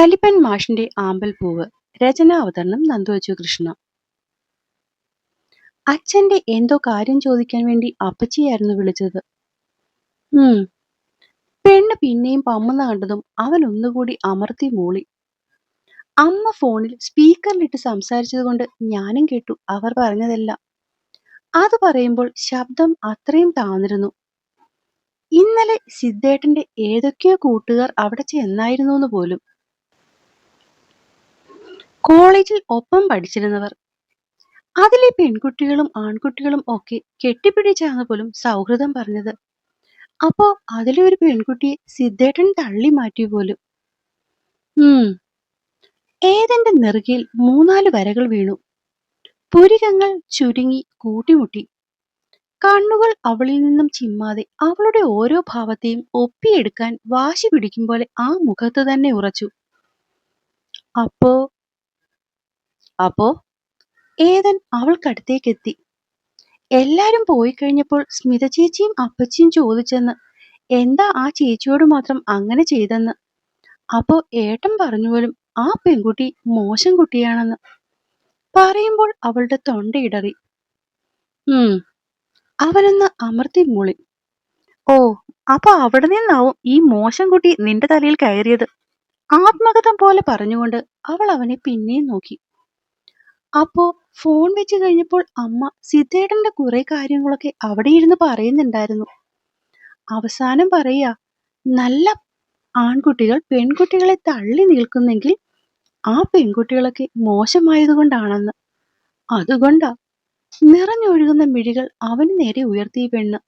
കലിപ്പൻ മാഷിന്റെ ആമ്പൽപ്പൂവ്. രചനാവതരണം നന്ദുവച്ചു കൃഷ്ണ. അച്ഛന്റെ എന്തോ കാര്യം ചോദിക്കാൻ വേണ്ടി അപ്പച്ചിയായിരുന്നു വിളിച്ചത്. പെണ്ണ് പിന്നെയും പമ്മുന്ന കണ്ടതും അവൻ ഒന്നുകൂടി അമർത്തി മൂളി. അമ്മ ഫോണിൽ സ്പീക്കറിലിട്ട് സംസാരിച്ചത് കൊണ്ട് ഞാനും കേട്ടു അവർ പറഞ്ഞതെല്ലാം. അത് പറയുമ്പോൾ ശബ്ദം അത്രയും താന്നിരുന്നു. ഇന്നലെ സിദ്ധേട്ടന്റെ ഏതൊക്കെയോ കൂട്ടുകാർ അവിടെ ചെന്നായിരുന്നുവെന്ന് പോലും. കോളേജിൽ ഒപ്പം പഠിച്ചിരുന്നവർ. അതിലെ പെൺകുട്ടികളും ആൺകുട്ടികളും ഒക്കെ കെട്ടിപ്പിടിച്ചാണ് പോലും സൗഹൃദം പറഞ്ഞത്. അപ്പോ അതിലെ ഒരു പെൺകുട്ടിയെ സിദ്ധേട്ടൻ തള്ളി മാറ്റി പോലും. ഏതെന്റെ നെറുകയിൽ 3-4 വരകൾ വീണു. പുരികങ്ങൾ ചുരുങ്ങി കൂട്ടിമുട്ടി. കണ്ണുകൾ അവളിൽ നിന്നും ചിമ്മാതെ അവളുടെ ഓരോ ഭാവത്തെയും ഒപ്പിയെടുക്കാൻ വാശി പിടിക്കും പോലെ ആ മുഖത്ത് തന്നെ ഉറച്ചു. അപ്പോ ഏതൻ അവൾക്കടുത്തേക്കെത്തി. എല്ലാരും പോയി കഴിഞ്ഞപ്പോൾ സ്മിത ചേച്ചിയും അപ്പച്ചിയും ചോദിച്ചെന്ന്, എന്താ ആ ചേച്ചിയോട് മാത്രം അങ്ങനെ ചെയ്തെന്ന്. അപ്പോ ഏട്ടൻ പറഞ്ഞു പോലും ആ പെൺകുട്ടി മോശം കുട്ടിയാണെന്ന്. പറയുമ്പോൾ അവളുടെ തൊണ്ടയിടറി. അവനൊന്ന് അമർത്തി മൂളി. ഓ, അപ്പൊ അവിടെ നിന്നാവും ഈ മോശം കുട്ടി നിന്റെ തലയിൽ കയറിയത്. ആത്മകഥം പോലെ പറഞ്ഞുകൊണ്ട് അവൾ അവനെ പിന്നെയും നോക്കി. അപ്പോ ഫോൺ വെച്ച് കഴിഞ്ഞപ്പോൾ അമ്മ സിദ്ധേട്ടന്റെ കുറെ കാര്യങ്ങളൊക്കെ അവിടെ ഇരുന്ന് പറയുന്നുണ്ടായിരുന്നു. അവസാനം പറയാ, നല്ല ആൺകുട്ടികൾ പെൺകുട്ടികളെ തള്ളി നിൽക്കുന്നെങ്കിൽ ആ പെൺകുട്ടികളൊക്കെ മോശമായതുകൊണ്ടാണെന്ന്. അതുകൊണ്ടാ. നിറഞ്ഞൊഴുകുന്ന മിഴികൾ അവന് നേരെ ഉയർത്തി പെണ്ണ്.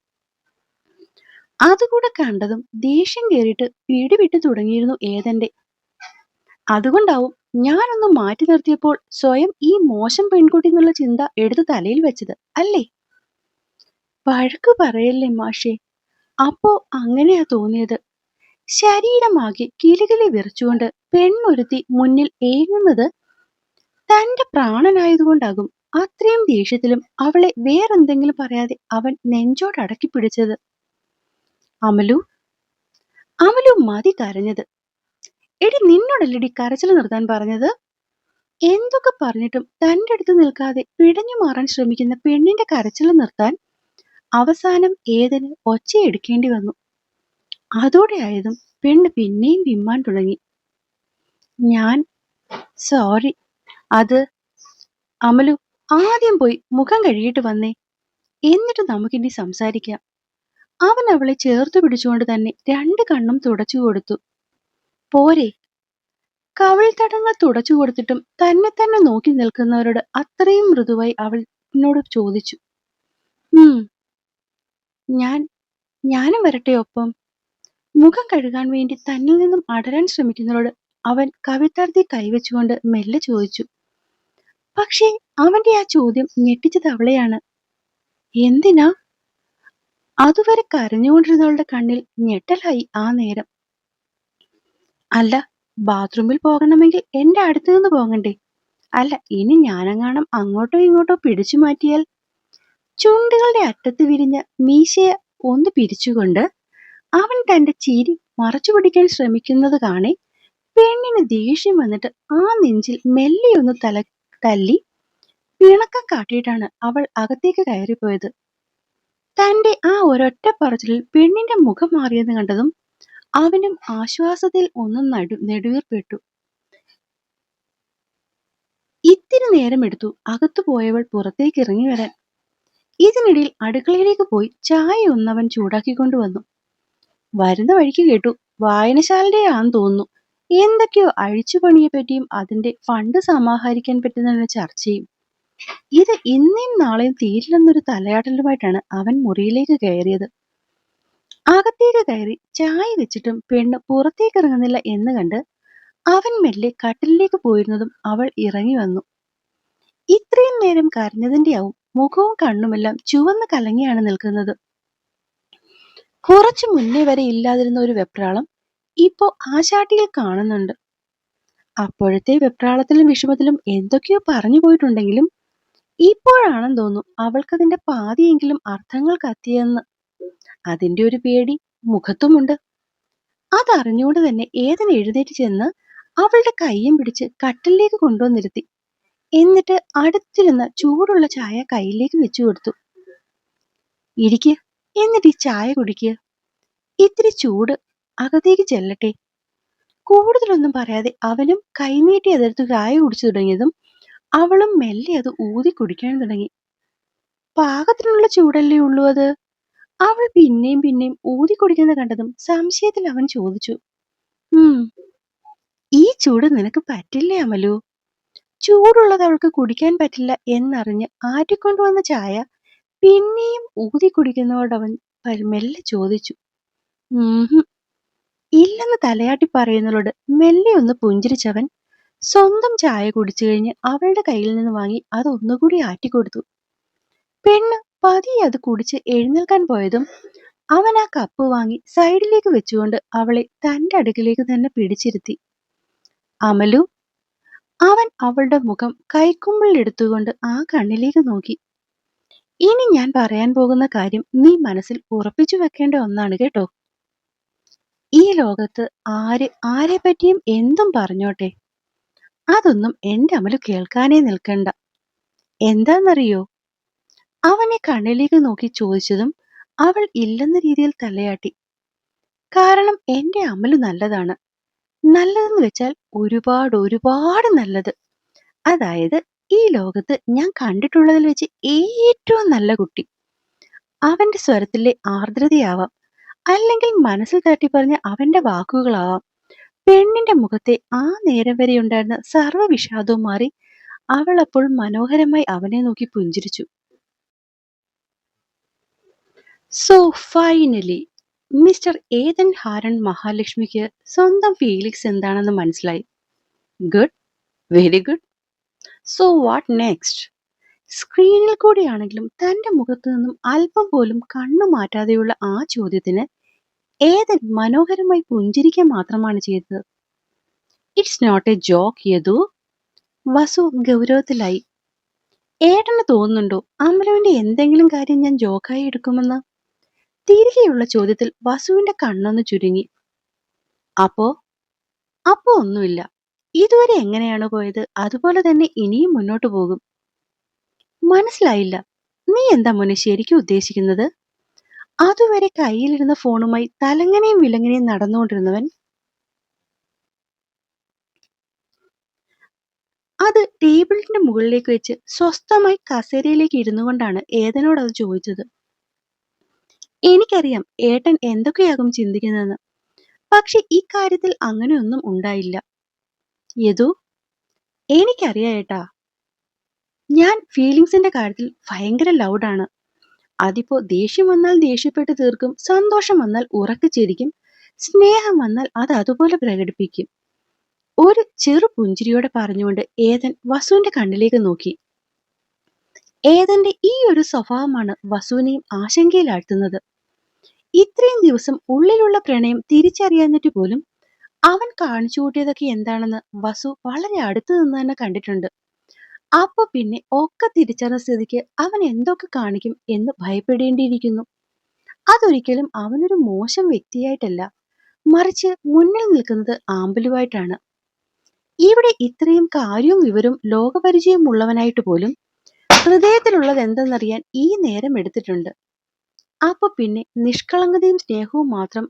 അതുകൂടെ കണ്ടതും ദേഷ്യം കേറിയിട്ട് പിടിവിട്ടു തുടങ്ങിയിരുന്നു ഏതന്റെ. അതുകൊണ്ടാവും ഞാനൊന്ന് മാറ്റി നിർത്തിയപ്പോൾ സ്വയം ഈ മോശം പെൺകുട്ടി എന്നുള്ള ചിന്ത എടുത്ത് തലയിൽ വെച്ചത് അല്ലേ? വഴക്ക് പറയല്ലേ മാഷേ. അപ്പോ അങ്ങനെയാ തോന്നിയത്. ശരീരമാകെ കിലുകിലി വിറച്ചുകൊണ്ട് പെണ്ണൊരുത്തി മുന്നിൽ ഏങ്ങുന്നത് തന്റെ പ്രാണനായതുകൊണ്ടാകും അത്രയും ദേഷ്യത്തിലും അവളെ വേറെന്തെങ്കിലും പറയാതെ അവൻ നെഞ്ചോടടക്കി പിടിച്ചത്. അമലു മതി കരഞ്ഞത്. എടി, നിന്നോടല്ലടി കരച്ചിൽ നിർത്താൻ പറഞ്ഞത്. എന്തൊക്കെ പറഞ്ഞിട്ടും തന്റെ അടുത്ത് നിൽക്കാതെ പിടഞ്ഞു മാറാൻ ശ്രമിക്കുന്ന പെണ്ണിന്റെ കരച്ചിൽ നിർത്താൻ അവസാനം ഏതിന് ഒച്ചയെടുക്കേണ്ടി വന്നു. അതോടെ ആയതും പെണ്ണ് പിന്നെയും വിമ്മാൻ തുടങ്ങി. ഞാൻ സോറി. അത് അമലു, ആദ്യം പോയി മുഖം കഴുകിയിട്ട് വന്നേ, എന്നിട്ട് നമുക്കിനി സംസാരിക്കാം. അവൻ അവളെ ചേർത്ത് പിടിച്ചുകൊണ്ട് തന്നെ 2 കണ്ണും തുടച്ചു കൊടുത്തു. പോരെ? കവിൾത്തടങ്ങൾ തുടച്ചു കൊടുത്തിട്ടും തന്നെ തന്നെ നോക്കി നിൽക്കുന്നവരോട് അത്രയും മൃദുവായി അവൾ എന്നോട് ചോദിച്ചു. ഞാനും വരട്ടെ ഒപ്പം? മുഖം കഴുകാൻ വേണ്ടി തന്നിൽ നിന്നും അടരാൻ ശ്രമിക്കുന്നവരോട് അവൻ കവിൾത്തടത്തിൽ കൈവച്ചുകൊണ്ട് മെല്ലെ ചോദിച്ചു. പക്ഷേ അവന്റെ ആ ചോദ്യം ഞെട്ടിച്ചത് അവളെയാണ്. എന്തിനാ? അതുവരെ കരഞ്ഞുകൊണ്ടിരുന്നവളുടെ കണ്ണിൽ ഞെട്ടലായി ആ നേരം. അല്ല, ബാത്റൂമിൽ പോകണമെങ്കിൽ എന്റെ അടുത്ത് നിന്ന് പോകണ്ടേ? അല്ല, ഇനി ഞാനെങ്ങാനും അങ്ങോട്ടോ ഇങ്ങോട്ടോ പിടിച്ചു മാറ്റിയാൽ? ചുണ്ടുകളുടെ അറ്റത്ത് വിരിഞ്ഞ മീശയെ ഒന്ന് പിരിച്ചുകൊണ്ട് അവൻ തന്റെ ചിരി മറച്ചു പിടിക്കാൻ ശ്രമിക്കുന്നത് കാണെ പെണ്ണിന് ദേഷ്യം വന്നിട്ട് ആ നെഞ്ചിൽ മെല്ലെയൊന്ന് തല്ലി പിണക്കം കാട്ടിയിട്ടാണ് അവൾ അകത്തേക്ക് കയറിപ്പോയത്. തന്റെ ആ ഒരൊറ്റ പറച്ചിലിൽ പെണ്ണിന്റെ മുഖം മാറിയെന്ന് കണ്ടതും അവനും ആശ്വാസത്തിൽ ഒന്നും നെടുവീർപ്പെട്ടു. ഇത്തിരി നേരമെടുത്തു അകത്തു പോയവൾ പുറത്തേക്ക് ഇറങ്ങി വരാൻ. ഇതിനിടയിൽ അടുക്കളയിലേക്ക് പോയി ചായ ഒന്നവൻ ചൂടാക്കിക്കൊണ്ടുവന്നു. വരുന്ന വഴിക്ക് കേട്ടു വായനശാലയുടെയാണെന്ന് തോന്നുന്നു എന്തൊക്കെയോ അഴിച്ചുപണിയെ പറ്റിയും അതിന്റെ ഫണ്ട് സമാഹരിക്കാൻ പറ്റുന്ന ചർച്ചയും. ഇത് ഇന്നേം നാളെയും തീരില്ലെന്നൊരു തലയാട്ടലുമായിട്ടാണ് അവൻ മുറിയിലേക്ക് കയറിയത്. അകത്തേക്ക് കയറി ചായ വെച്ചിട്ടും പെണ്ണ് പുറത്തേക്ക് ഇറങ്ങുന്നില്ല എന്ന് കണ്ട് അവൻ മെല്ലെ കട്ടിലിലേക്ക് പോയിരുന്നതും അവൾ ഇറങ്ങി വന്നു. ഇത്രയും നേരം കരഞ്ഞതിന്റെ ആവും മുഖവും കണ്ണുമെല്ലാം ചുവന്ന് കലങ്ങിയാണ് നിൽക്കുന്നത്. കുറച്ചു മുന്നേ വരെ ഇല്ലാതിരുന്ന ഒരു വെപ്രാളം ഇപ്പോ ആശാട്ടിയിൽ കാണുന്നുണ്ട്. അപ്പോഴത്തെ വെപ്രാളത്തിലും വിഷമത്തിലും എന്തൊക്കെയോ പറഞ്ഞു പോയിട്ടുണ്ടെങ്കിലും ഇപ്പോഴാണെന്ന് തോന്നുന്നു അവൾക്കതിന്റെ പാതിയെങ്കിലും അർത്ഥങ്ങൾ കത്തിയെന്ന്. അതിന്റെ ഒരു പേടി മുഖത്തുമുണ്ട്. അതറിഞ്ഞുകൊണ്ട് തന്നെ ഏതൻ എഴുന്നേറ്റ് ചെന്ന് അവളുടെ കയ്യും പിടിച്ച് കട്ടിലേക്ക് കൊണ്ടുവന്നിരുത്തി. എന്നിട്ട് അടുത്തിരുന്ന ചൂടുള്ള ചായ കയ്യിലേക്ക് വെച്ചു കൊടുത്തു. ഇരിക്ക്, എന്നിട്ട് ഈ ചായ കുടിക്കുക. ഇത്തിരി ചൂട് അകത്തേക്ക് ചെല്ലട്ടെ. കൂടുതലൊന്നും പറയാതെ അവനും കൈനീട്ടി എതിർത്ത് ചായ കുടിച്ചു തുടങ്ങിയതും അവളും മെല്ലെ അത് ഊതി കുടിക്കാൻ തുടങ്ങി. പാകത്തിനുള്ള ചൂടല്ലേ ഉള്ളൂ അത്? അവൾ പിന്നെയും പിന്നെയും ഊതി കുടിക്കുന്നത് കണ്ടതും സംശയത്തിൽ അവൻ ചോദിച്ചു. ഈ ചൂട് നിനക്ക് പറ്റില്ലേ അമലു? ചൂടുള്ളത് അവൾക്ക് കുടിക്കാൻ പറ്റില്ല എന്നറിഞ്ഞ് ആറ്റിക്കൊണ്ടുവന്ന ചായ പിന്നെയും ഊതി കുടിക്കുന്നതോടവൻ മെല്ലെ ചോദിച്ചു. ഇല്ലെന്ന് തലയാട്ടി പറയുന്നവളോട് മെല്ലെ ഒന്ന് പുഞ്ചിരിച്ചവൻ സ്വന്തം ചായ കുടിച്ചു കഴിഞ്ഞ് അവളുടെ കയ്യിൽ നിന്ന് വാങ്ങി അതൊന്നുകൂടി ആറ്റിക്കൊടുത്തു. പെണ്ണ് പതിയെ അത് കുടിച്ച് എഴുന്നേൽക്കാൻ പോയതും അവൻ ആ കപ്പ് വാങ്ങി സൈഡിലേക്ക് വെച്ചുകൊണ്ട് അവളെ തന്റെ അടുക്കിലേക്ക് തന്നെ പിടിച്ചിരുത്തി. അമലു, അവൻ അവളുടെ മുഖം കൈക്കുമ്പിളിൽ എടുത്തുകൊണ്ട് ആ കണ്ണിലേക്ക് നോക്കി. ഇനി ഞാൻ പറയാൻ പോകുന്ന കാര്യം നീ മനസ്സിൽ ഉറപ്പിച്ചു വെക്കേണ്ട ഒന്നാണ് കേട്ടോ. ഈ ലോകത്ത് ആരെ പറ്റിയും എന്തും പറഞ്ഞോട്ടെ, അതൊന്നും എന്റെ അമലു കേൾക്കാനേ നിൽക്കണ്ട. എന്താന്നറിയോ? അവനെ കണ്ണിലേക്ക് നോക്കി ചോദിച്ചതും അവൾ ഇല്ലെന്ന രീതിയിൽ തലയാട്ടി. കാരണം എന്റെ അമലു നല്ലതാണ്. നല്ലതെന്ന് വെച്ചാൽ ഒരുപാട് ഒരുപാട് നല്ലത്. അതായത് ഈ ലോകത്ത് ഞാൻ കണ്ടിട്ടുള്ളതിൽ വെച്ച് ഏറ്റവും നല്ല കുട്ടി. അവന്റെ സ്വരത്തിലെ ആർദ്രതയാവാം, അല്ലെങ്കിൽ മനസ്സിൽ തട്ടി പറഞ്ഞ അവന്റെ വാക്കുകളാവാം പെണ്ണിന്റെ മുഖത്തെ ആ നേരം വരെ ഉണ്ടായിരുന്ന സർവ്വ വിഷാദവും മാറി അവൾ അപ്പോൾ മനോഹരമായി അവനെ നോക്കി പുഞ്ചിരിച്ചു. സോ ഫൈനലി മിസ്റ്റർ ഏതൻ ഹാരൺ മഹാലക്ഷ്മിക്ക് സ്വന്തം ഫീലിങ്സ് എന്താണെന്ന് മനസ്സിലായി. Good, very good. So what next? സ്ക്രീനിൽ കൂടിയാണെങ്കിലും തന്റെ മുഖത്തു നിന്നും അല്പം പോലും കണ്ണു മാറ്റാതെയുള്ള ആ ചോദ്യത്തിന് ഏതൻ മനോഹരമായി പുഞ്ചിരിക്കുക മാത്രമാണ് ചെയ്തത്. It's not a joke Yadu. Vasu ഗൗരവത്തിലായി. ഏട്ടന് തോന്നുന്നുണ്ടോ അമലുവിന്റെ എന്തെങ്കിലും കാര്യം ഞാൻ ജോക്കായി എടുക്കുമെന്ന്? തിരികെയുള്ള ചോദ്യത്തിൽ വസുവിന്റെ കണ്ണൊന്ന് ചുരുങ്ങി. അപ്പോ ഒന്നുമില്ല. ഇതുവരെ എങ്ങനെയാണോ പോയത് അതുപോലെ തന്നെ ഇനിയും മുന്നോട്ട് പോകും. മനസ്സിലായില്ല, നീ എന്താ മോനെ ശരിക്കും ഉദ്ദേശിക്കുന്നത്? അതുവരെ കയ്യിലിരുന്ന ഫോണുമായി തലങ്ങനെയും വിലങ്ങനെയും നടന്നുകൊണ്ടിരുന്നവൻ അത് ടേബിളിന്റെ മുകളിലേക്ക് വെച്ച് സ്വസ്ഥമായി കസേരയിലേക്ക് ഇരുന്നു കൊണ്ടാണ് ഏതനോട് അത് ചോദിച്ചത്. എനിക്കറിയാം ഏട്ടൻ എന്തൊക്കെയാകും ചിന്തിക്കുന്നതെന്ന്. പക്ഷെ ഈ കാര്യത്തിൽ അങ്ങനെയൊന്നും ഉണ്ടായില്ല. യദു, എനിക്കറിയാം ഏട്ടാ, ഞാൻ ഫീലിങ്സിന്റെ കാര്യത്തിൽ ഭയങ്കര ലൗഡാണ്. അതിപ്പോ ദേഷ്യം വന്നാൽ ദേഷ്യപ്പെട്ട് തീർക്കും, സന്തോഷം വന്നാൽ ഉറക്കെ ചിരിക്കും, സ്നേഹം വന്നാൽ അത് അതുപോലെ പ്രകടിപ്പിക്കും. ഒരു ചെറു പുഞ്ചിരിയോടെ പറഞ്ഞുകൊണ്ട് ഏതൻ വസുവിന്റെ കണ്ണിലേക്ക് നോക്കി. ഏതന്റെ ഈ ഒരു സ്വഭാവമാണ് വസുവിനെയും ആശങ്കയിലാഴ്ത്തുന്നത്. ഇത്രയും ദിവസം ഉള്ളിലുള്ള പ്രണയം തിരിച്ചറിയാഞ്ഞിട്ട് പോലും അവൻ കാണിച്ചു കൂട്ടിയതൊക്കെ എന്താണെന്ന് വസു വളരെ അടുത്തു നിന്ന് തന്നെ കണ്ടിട്ടുണ്ട്. അപ്പൊ പിന്നെ ഒക്കെ തിരിച്ചറിഞ്ഞ സ്ഥിതിക്ക് അവൻ എന്തൊക്കെ കാണിക്കും എന്ന് ഭയപ്പെടേണ്ടിയിരിക്കുന്നു. അതൊരിക്കലും അവനൊരു മോശം വ്യക്തിയായിട്ടല്ല, മറിച്ച് മുന്നിൽ നിൽക്കുന്നത് ആമ്പലുവായിട്ടാണ്. ഇവിടെ ഇത്രയും കാര്യവും വിവരവും ലോകപരിചയം ഉള്ളവനായിട്ട് പോലും ഹൃദയത്തിലുള്ളത് എന്തെന്നറിയാൻ ഈ നേരം എടുത്തിട്ടുണ്ട്. അപ്പൊ പിന്നെ നിഷ്കളങ്കതയും സ്നേഹവും മാത്രം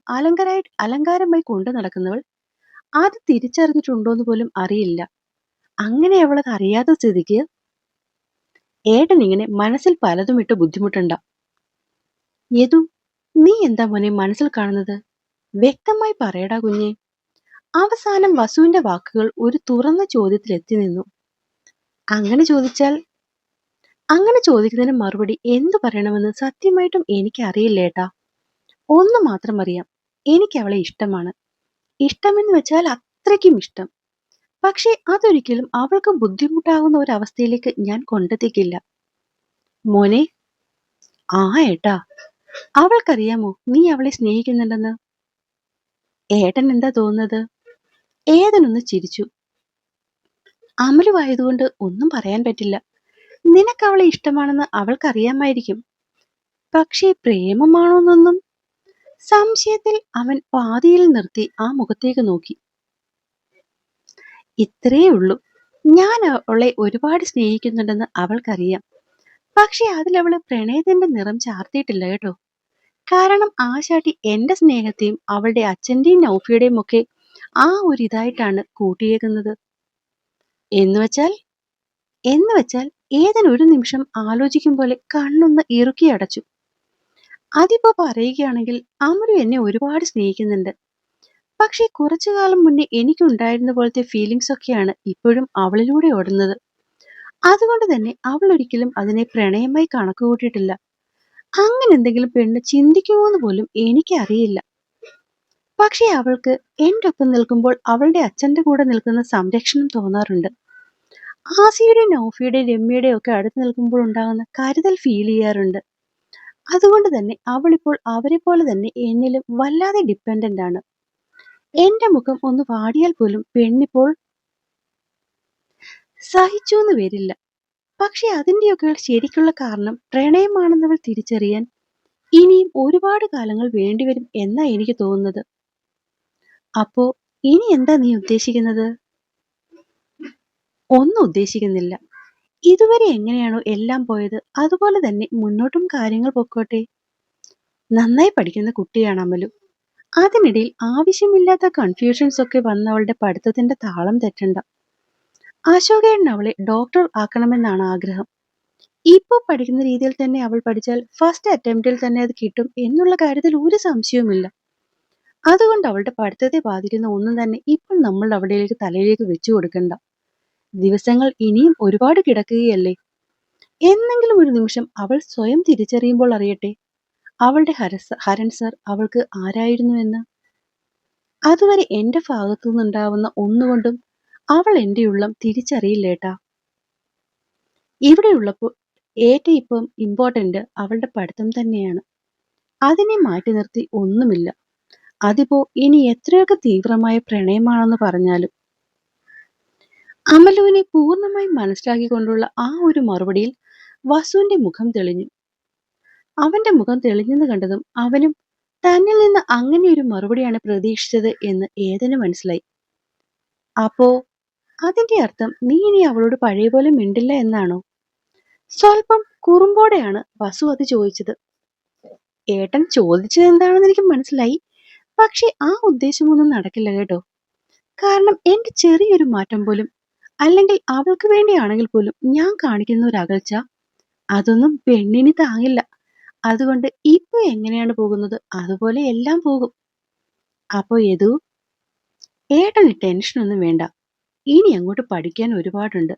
അലങ്കാരമായി കൊണ്ടു നടക്കുന്നവൾ അത് തിരിച്ചറിഞ്ഞിട്ടുണ്ടോന്ന് പോലും അറിയില്ല. അങ്ങനെ അവളത് അറിയാത്ത സ്ഥിതിക്ക് ഏട്ടൻ ഇങ്ങനെ മനസ്സിൽ പലതും ഇട്ട് ബുദ്ധിമുട്ടണ്ട. യദു, നീ എന്താ മോനെ മനസ്സിൽ കാണുന്നത്? വ്യക്തമായി പറയടാ കുഞ്ഞെ. അവസാനം വസുവിന്റെ വാക്കുകൾ ഒരു തുറന്ന ചോദ്യത്തിൽ എത്തി നിന്നു. അങ്ങനെ ചോദിക്കുന്നതിന് മറുപടി എന്തു പറയണമെന്ന് സത്യമായിട്ടും എനിക്ക് അറിയില്ല ഏട്ടാ. ഒന്ന് മാത്രം അറിയാം, എനിക്ക് അവളെ ഇഷ്ടമാണ്. ഇഷ്ടമെന്ന് വെച്ചാൽ അത്രയ്ക്കും ഇഷ്ടം. പക്ഷെ അതൊരിക്കലും അവൾക്ക് ബുദ്ധിമുട്ടാകുന്ന ഒരവസ്ഥയിലേക്ക് ഞാൻ കൊണ്ടെത്തിക്കില്ല മോനെ. ആ ഏട്ടാ, അവൾക്കറിയാമോ നീ അവളെ സ്നേഹിക്കുന്നുണ്ടെന്ന്? ഏട്ടൻ എന്താ തോന്നുന്നത്? ഏതനൊന്ന് ചിരിച്ചു. അമലുവായതുകൊണ്ട് ഒന്നും പറയാൻ പറ്റില്ല. നിനക്ക് അവളെ ഇഷ്ടമാണെന്ന് അവൾക്കറിയാമായിരിക്കും. പക്ഷേ പ്രേമമാണോന്നൊന്നും? സംശയത്തിൽ അവൻ പാതിയിൽ നിർത്തി ആ മുഖത്തേക്ക് നോക്കി. ഇത്രയേ ഉള്ളൂ. ഞാൻ അവളെ ഒരുപാട് സ്നേഹിക്കുന്നുണ്ടെന്ന് അവൾക്കറിയാം. പക്ഷെ അതിലവള് പ്രണയത്തിന്റെ നിറം ചാർത്തിയിട്ടില്ല കേട്ടോ. കാരണം ആശാട്ടി എന്റെ സ്നേഹത്തെയും അവളുടെ അച്ഛന്റെയും നൗഫിയുടെയും ഒക്കെ ആ ഒരു ഇതായിട്ടാണ് കൂട്ടിയേക്കുന്നത്. എന്നുവെച്ചാൽ എന്നുവെച്ചാൽ ഏതിനൊരു നിമിഷം ആലോചിക്കും പോലെ കണ്ണൊന്ന് ഇറുക്കി അടച്ചു. അതിപ്പോ പറയുകയാണെങ്കിൽ അമരു എന്നെ ഒരുപാട് സ്നേഹിക്കുന്നുണ്ട്. പക്ഷേ കുറച്ചു കാലം മുന്നേ എനിക്കുണ്ടായിരുന്ന പോലത്തെ ഫീലിങ്സ് ഒക്കെയാണ് ഇപ്പോഴും അവളിലൂടെ ഓടുന്നത്. അതുകൊണ്ട് തന്നെ അവൾ ഒരിക്കലും അതിനെ പ്രണയമായി കണക്കുകൂട്ടിയിട്ടില്ല. അങ്ങനെ എന്തെങ്കിലും പെണ്ണ് ചിന്തിക്കുമോന്ന് പോലും എനിക്കറിയില്ല. പക്ഷേ അവൾക്ക് എന്റെ ഒപ്പം നിൽക്കുമ്പോൾ അവളുടെ അച്ഛന്റെ കൂടെ നിൽക്കുന്ന സംരക്ഷണം തോന്നാറുണ്ട്. ആസിയുടെയും നൗഫിയുടെയും രമ്യയുടെയും ഒക്കെ അടുത്ത് നിൽക്കുമ്പോൾ ഉണ്ടാകുന്ന കരുതൽ ഫീൽ ചെയ്യാറുണ്ട്. അതുകൊണ്ട് തന്നെ അവളിപ്പോൾ അവരെ പോലെ തന്നെ എന്നിലും വല്ലാതെ ഡിപ്പെൻഡന്റ് ആണ്. എന്റെ മുഖം ഒന്ന് വാടിയാൽ പോലും പെണ്ണിപ്പോൾ സഹിച്ചൂന്ന് വരില്ല. പക്ഷെ അതിന്റെയൊക്കെ ശരിക്കുള്ള കാരണം പ്രണയമാണെന്നവൾ തിരിച്ചറിയാൻ ഇനിയും ഒരുപാട് കാലങ്ങൾ വേണ്ടിവരും എന്നാ എനിക്ക് തോന്നുന്നത്. അപ്പോ ഇനി എന്താ നീ ഉദ്ദേശിക്കുന്നത്? ഒന്നും ഉദ്ദേശിക്കുന്നില്ല. ഇതുവരെ എങ്ങനെയാണോ എല്ലാം പോയത് അതുപോലെ തന്നെ മുന്നോട്ടും കാര്യങ്ങൾ പൊക്കോട്ടെ. നന്നായി പഠിക്കുന്ന കുട്ടിയാണ് അമലു. അതിനിടയിൽ ആവശ്യമില്ലാത്ത കൺഫ്യൂഷൻസ് ഒക്കെ വന്ന് അവളുടെ പഠിത്തത്തിന്റെ താളം തെറ്റണ്ട. അശോകേട്ടൻ അവളെ ഡോക്ടർ ആക്കണമെന്നാണ് ആഗ്രഹം. ഇപ്പൊ പഠിക്കുന്ന രീതിയിൽ തന്നെ അവൾ പഠിച്ചാൽ ഫസ്റ്റ് അറ്റംപ്റ്റിൽ തന്നെ അത് കിട്ടും എന്നുള്ള കാര്യത്തിൽ ഒരു സംശയവുമില്ല. അതുകൊണ്ട് അവളുടെ പഠിത്തത്തെ ബാധിക്കുന്ന ഒന്നും തന്നെ ഇപ്പോൾ നമ്മൾ അവളിലേക്ക് തലയിലേക്ക് വെച്ചു കൊടുക്കണ്ട. ദിവസങ്ങൾ ഇനിയും ഒരുപാട് കിടക്കുകയല്ലേ. എന്നെങ്കിലും ഒരു നിമിഷം അവൾ സ്വയം തിരിച്ചറിയുമ്പോൾ അറിയട്ടെ അവളുടെ ഹരൻ സർ അവൾക്ക് ആരായിരുന്നുവെന്ന്. അതുവരെ എന്റെ ഭാഗത്തു നിന്നുണ്ടാവുന്ന ഒന്നുകൊണ്ടും അവൾ എന്റെ ഉള്ളം തിരിച്ചറിയില്ലേട്ടാ. ഇവിടെയുള്ളപ്പോൾ ഏറ്റവും ഇപ്പം ഇമ്പോർട്ടന്റ് അവളുടെ പഠിത്തം തന്നെയാണ്. അതിനെ മാറ്റി നിർത്തി ഒന്നുമില്ല. അതിപ്പോ ഇനി എത്രയൊക്കെ തീവ്രമായ പ്രണയമാണെന്ന് പറഞ്ഞാലും. അമലുവിനെ പൂർണ്ണമായി മനസ്സിലാക്കിക്കൊണ്ടുള്ള ആ ഒരു മറുപടിയിൽ വസുവിന്റെ മുഖം തെളിഞ്ഞു. അവന്റെ മുഖം തെളിഞ്ഞെന്ന് കണ്ടതും അവനും തന്നിൽ നിന്ന് അങ്ങനെ ഒരു മറുപടിയാണ് പ്രതീക്ഷിച്ചത് എന്ന് ഏതന് മനസ്സിലായി. അപ്പോ അതിന്റെ അർത്ഥം നീ ഇനി അവളോട് പഴയ പോലെ മിണ്ടില്ല എന്നാണോ? സ്വല്പം കുറുമ്പോടെയാണ് വസു അത് ചോദിച്ചത്. ഏട്ടൻ ചോദിച്ചത് എന്താണെന്ന് എനിക്ക് മനസ്സിലായി. പക്ഷെ ആ ഉദ്ദേശമൊന്നും നടക്കില്ല കേട്ടോ. കാരണം എന്റെ ചെറിയൊരു മാറ്റം പോലും അല്ലെങ്കിൽ അവൾക്ക് വേണ്ടിയാണെങ്കിൽ പോലും ഞാൻ കാണിക്കുന്ന ഒരു അകൽച്ച അതൊന്നും പെണ്ണിന് താങ്ങില്ല. അതുകൊണ്ട് ഇപ്പൊ എങ്ങനെയാണ് പോകുന്നത് അതുപോലെ എല്ലാം പോകും. അപ്പോ യദു, ഏട്ടന് ടെൻഷനൊന്നും വേണ്ട. ഇനി അങ്ങോട്ട് പഠിക്കാൻ ഒരുപാടുണ്ട്.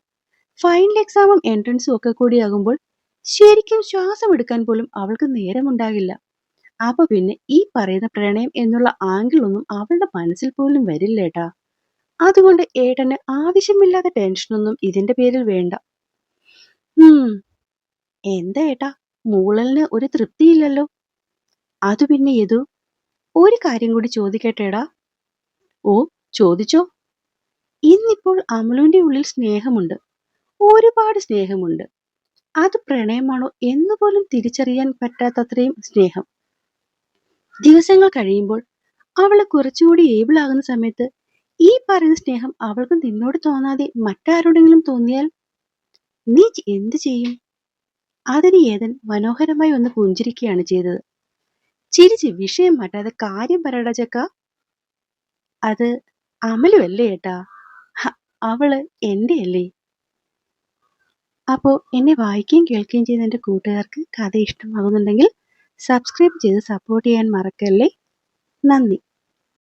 ഫൈനൽ എക്സാമും എൻട്രൻസും ഒക്കെ കൂടിയാകുമ്പോൾ ശരിക്കും ശ്വാസം എടുക്കാൻ പോലും അവൾക്ക് നേരമുണ്ടാകില്ല. അപ്പൊ പിന്നെ ഈ പറയുന്ന പ്രണയം എന്നുള്ള ആംഗിൾ ഒന്നും അവളുടെ മനസ്സിൽ പോലും വരില്ലേട്ടാ. അതുകൊണ്ട് ഏട്ടന് ആവശ്യമില്ലാത്ത ടെൻഷനൊന്നും ഇതിന്റെ പേരിൽ വേണ്ട. എന്താ ഏട്ടാ, മൂളലിന് ഒരു തൃപ്തിയില്ലല്ലോ. അത് പിന്നെ യദു, ഒരു കാര്യം കൂടി ചോദിക്കട്ടെടാ. ഓ, ചോദിച്ചോ. ഇന്നിപ്പോൾ അമലുവിന്റെ ഉള്ളിൽ സ്നേഹമുണ്ട്, ഒരുപാട് സ്നേഹമുണ്ട്. അത് പ്രണയമാണോ എന്ന് പോലും തിരിച്ചറിയാൻ പറ്റാത്തത്രയും സ്നേഹം. ദിവസങ്ങൾ കഴിയുമ്പോൾ അവള് കുറച്ചുകൂടി ഏബിൾ ആകുന്ന സമയത്ത് ഈ പറയുന്ന സ്നേഹം അവൾക്ക് നിന്നോട് തോന്നാതെ മറ്റാരോടെങ്കിലും തോന്നിയാൽ നീ എന്ത് ചെയ്യും? അതിന് ഏതൻ മനോഹരമായി ഒന്ന് പുഞ്ചിരിക്കുകയാണ് ചെയ്തത്. ചിരിച്ച് വിഷയം മാറ്റാതെ കാര്യം പറയടാ ചക്ക. അത് അമലു അല്ലേ ഏട്ടാ, അവള് എന്റെ അല്ലേ. അപ്പോ എന്നെ വായിക്കുകയും കേൾക്കുകയും ചെയ്യുന്ന എൻ്റെ കൂട്ടുകാർക്ക് കഥ ഇഷ്ടമാകുന്നുണ്ടെങ്കിൽ സബ്സ്ക്രൈബ് ചെയ്ത് സപ്പോർട്ട് ചെയ്യാൻ മറക്കല്ലേ. നന്ദി.